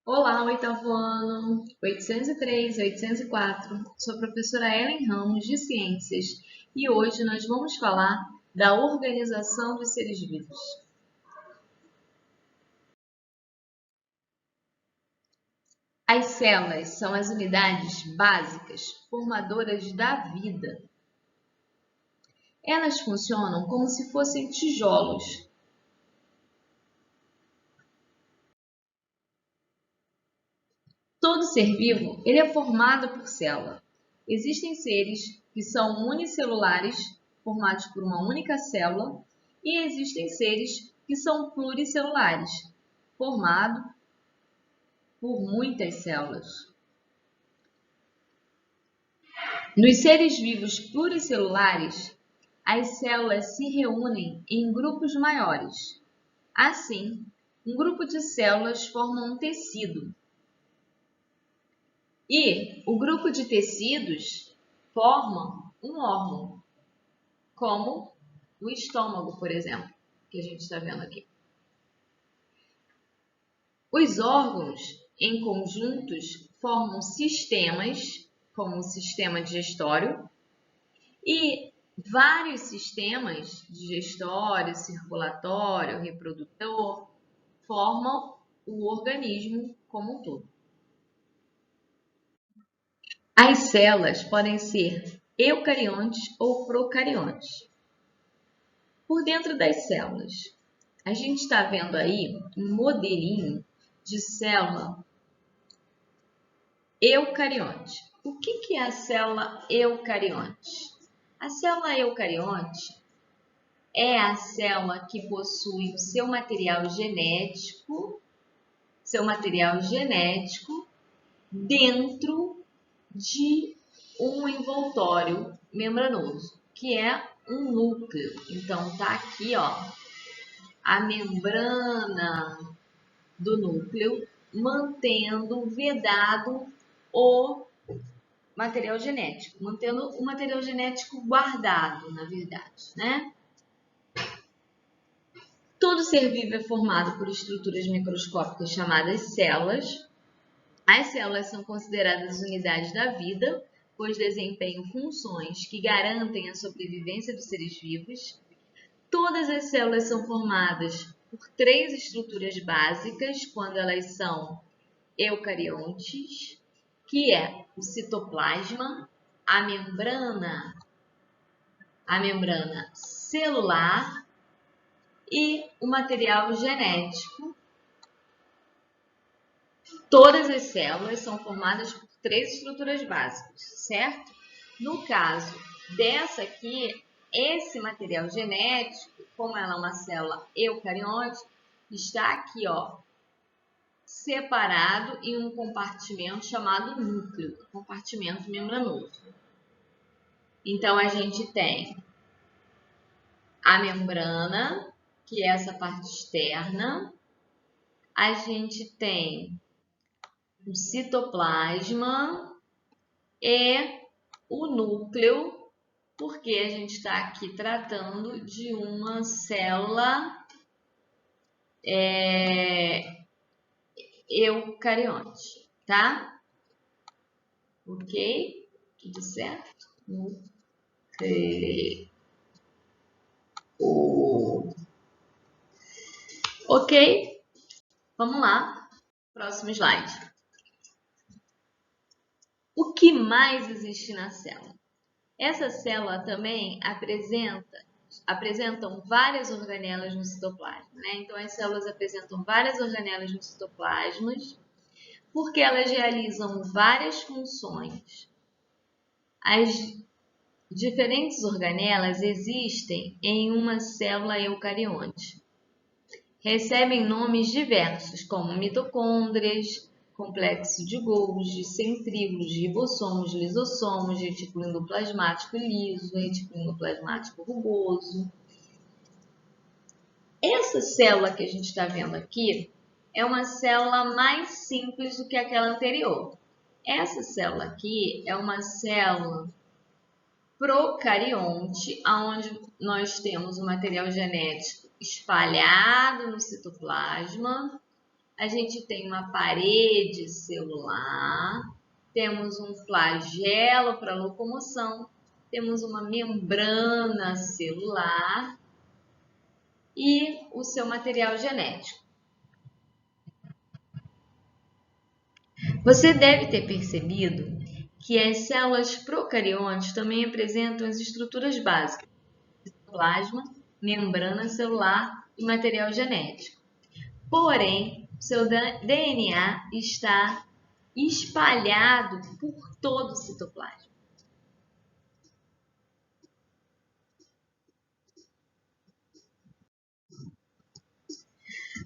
Olá, oitavo ano, 803, 804. Sou a professora Ellen Ramos, de Ciências, e hoje nós vamos falar da organização dos seres vivos. As células são as unidades básicas formadoras da vida. Elas funcionam como se fossem tijolos. Todo ser vivo ele é formado por célula. Existem seres que são unicelulares, formados por uma única célula, e existem seres que são pluricelulares, formados por muitas células. Nos seres vivos pluricelulares, as células se reúnem em grupos maiores. Assim, um grupo de células forma um tecido. E o grupo de tecidos forma um órgão, como o estômago, por exemplo, que a gente está vendo aqui. Os órgãos, em conjuntos, formam sistemas, como o sistema digestório, e vários sistemas digestório, circulatório, reprodutor, formam o organismo como um todo. As células podem ser eucariontes ou procariontes. Por dentro das células, a gente está vendo aí um modelinho de célula eucarionte. O que é a célula eucarionte? A célula eucarionte é a célula que possui o seu material genético dentro de um envoltório membranoso, que é um núcleo. Então, tá aqui, ó, a membrana do núcleo mantendo vedado o material genético, mantendo o material genético guardado, na verdade, né? Todo ser vivo é formado por estruturas microscópicas chamadas células. As células são consideradas unidades da vida, pois desempenham funções que garantem a sobrevivência dos seres vivos. Todas as células são formadas por três estruturas básicas quando elas são eucariontes, que é o citoplasma, a membrana celular e o material genético. Todas as células são formadas por três estruturas básicas, certo? No caso dessa aqui, esse material genético, como ela é uma célula eucarionte, está aqui, ó, separado em um compartimento chamado núcleo, compartimento membranoso. Então, a gente tem a membrana, que é essa parte externa. A gente tem o citoplasma e o núcleo, porque a gente está aqui tratando de uma célula eucarionte, tá? Ok? Tudo certo? Núcleo. Ok? Vamos lá. Próximo slide. O que mais existe na célula? Essa célula também apresentam várias organelas no citoplasma, né? Então, as células apresentam várias organelas no citoplasma, porque elas realizam várias funções. As diferentes organelas existem em uma célula eucarionte. Recebem nomes diversos, como mitocôndrias, complexo de Golgi, centríolos, ribossomos, lisossomos, retículo endoplasmático liso, retículo endoplasmático rugoso. Essa célula que a gente está vendo aqui é uma célula mais simples do que aquela anterior. Essa célula aqui é uma célula procarionte, onde nós temos o material genético espalhado no citoplasma a gente tem uma parede celular, temos um flagelo para locomoção, temos uma membrana celular e o seu material genético. Você deve ter percebido que as células procariontes também apresentam as estruturas básicas: citoplasma, membrana celular e material genético. Porém, seu DNA está espalhado por todo o citoplasma.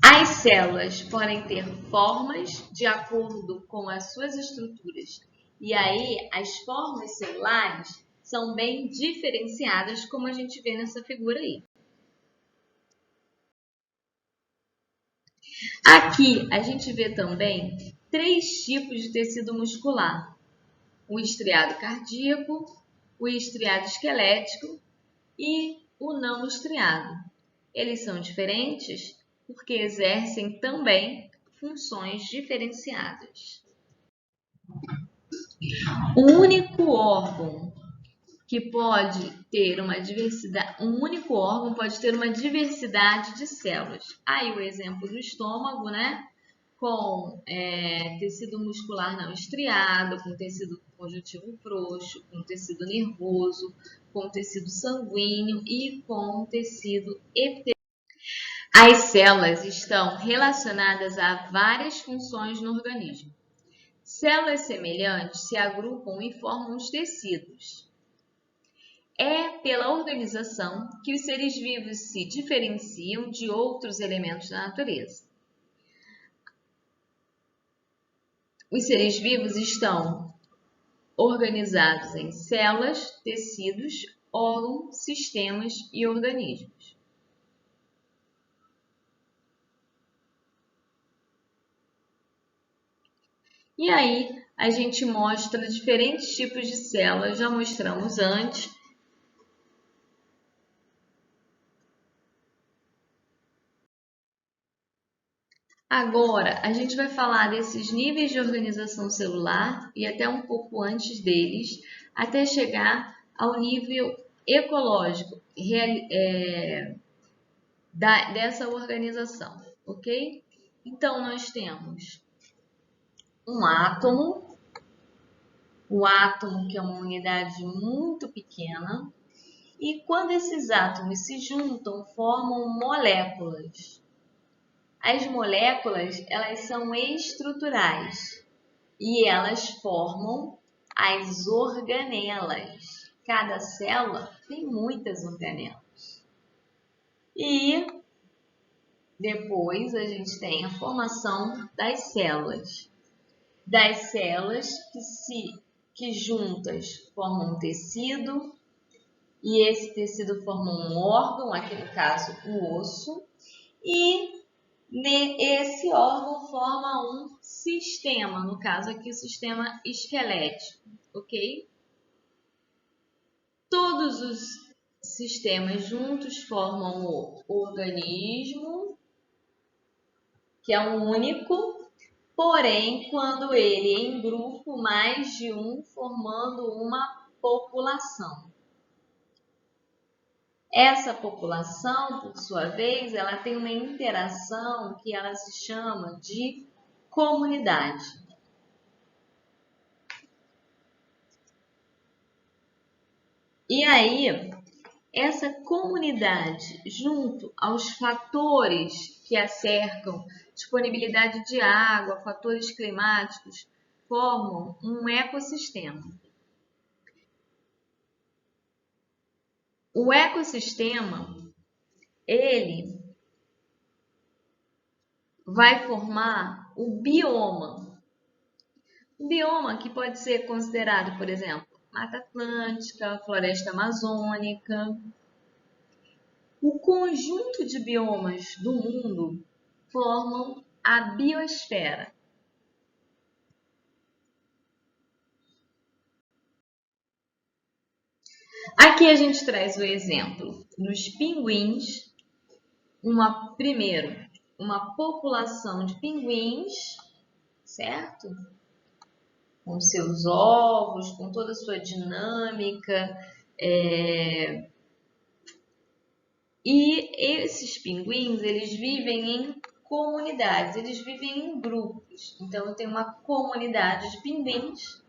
As células podem ter formas de acordo com as suas estruturas. E aí, as formas celulares são bem diferenciadas, como a gente vê nessa figura aí. Aqui, a gente vê também 3 tipos de tecido muscular: o estriado cardíaco, o estriado esquelético e o não estriado. Eles são diferentes porque exercem também funções diferenciadas. O único órgão que pode ter uma diversidade, um único órgão pode ter uma diversidade de células. Aí o exemplo do estômago, né? Com tecido muscular não estriado, com tecido conjuntivo frouxo, com tecido nervoso, com tecido sanguíneo e com tecido epitelial. As células estão relacionadas a várias funções no organismo. Células semelhantes se agrupam e formam os tecidos. É pela organização que os seres vivos se diferenciam de outros elementos da natureza. Os seres vivos estão organizados em células, tecidos, órgãos, sistemas e organismos. E aí, a gente mostra diferentes tipos de células, já mostramos antes. Agora, a gente vai falar desses níveis de organização celular e até um pouco antes deles, até chegar ao nível ecológico dessa organização, ok? Então, nós temos um átomo, o átomo que é uma unidade muito pequena, e quando esses átomos se juntam, formam moléculas. As moléculas, elas são estruturais e elas formam as organelas. Cada célula tem muitas organelas. E depois a gente tem a formação das células. Das células que juntas formam um tecido, e esse tecido forma um órgão, aqui no caso o osso, e esse órgão forma um sistema, no caso aqui o sistema esquelético, ok? Todos os sistemas juntos formam o organismo, que é um único, porém, quando ele é em grupo, mais de um, formando uma população. Essa população, por sua vez, ela tem uma interação que ela se chama de comunidade. E aí, essa comunidade, junto aos fatores que a cercam, disponibilidade de água, fatores climáticos, formam um ecossistema. O ecossistema, ele vai formar o bioma. O bioma que pode ser considerado, por exemplo, Mata Atlântica, Floresta Amazônica. O conjunto de biomas do mundo formam a biosfera. Aqui a gente traz o exemplo dos pinguins. Primeiro, uma população de pinguins, certo? Com seus ovos, com toda a sua dinâmica. E esses pinguins, eles vivem em comunidades, eles vivem em grupos. Então, eu tenho uma comunidade de pinguins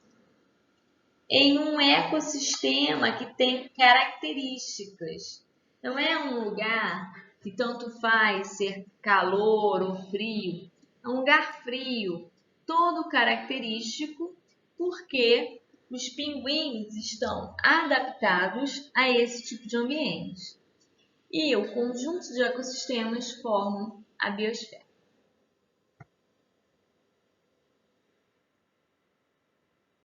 em um ecossistema que tem características. Não é um lugar que tanto faz ser calor ou frio. É um lugar frio, todo característico, porque os pinguins estão adaptados a esse tipo de ambiente. E o conjunto de ecossistemas formam a biosfera.